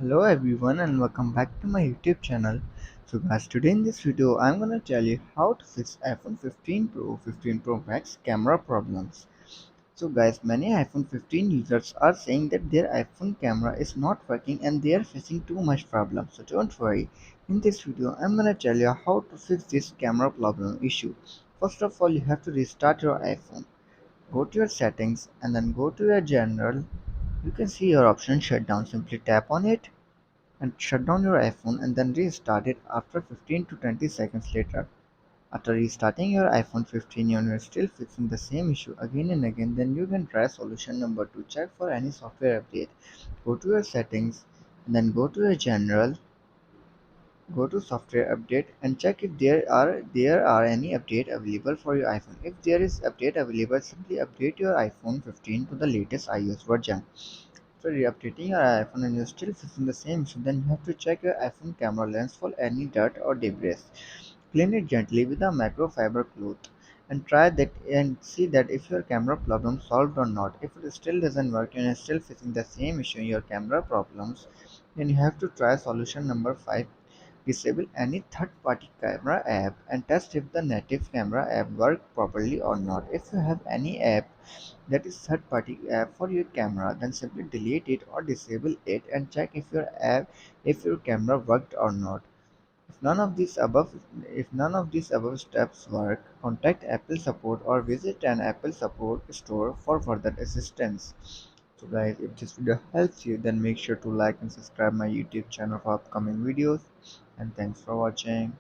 Hello everyone and welcome back to my YouTube channel. So guys, today in this video I'm gonna tell you how to fix iPhone 15 Pro, 15 Pro Max camera problems. So guys, many iPhone 15 users are saying that their iPhone camera is not working and they are facing too much problem. So don't worry, in this video I'm gonna tell you how to fix this camera problem issue. First of all, you have to restart your iPhone. Go to your settings and then go to your general. You can see your option shutdown. Simply tap on it and shut down your iPhone and then restart it after 15 to 20 seconds later. After restarting your iPhone 15 and you're still facing the same issue again and again, then you can try solution number 2. Check for any software update. Go to your settings and then go to your general, go to software update and check if there are any update available for your iPhone. If there is update available, simply update your iPhone 15 to the latest iOS version. After re-updating your iPhone and you're still facing the same issue, then you have to check your iPhone camera lens for any dirt or debris. Clean it gently with a microfiber cloth and try that and see that if your camera problem solved or not. If it still doesn't work and you're still facing the same issue in your camera problems, then you have to try solution number 5. Disable any third-party camera app and test if the native camera app work properly or not. If you have any app that is third-party app for your camera, then simply delete it or disable it and check if your camera worked or not. If none of these above if none of these above steps work, contact Apple support or visit an Apple support store for further assistance. So guys, if this video helps you, then make sure to like and subscribe my YouTube channel for upcoming videos, and thanks for watching.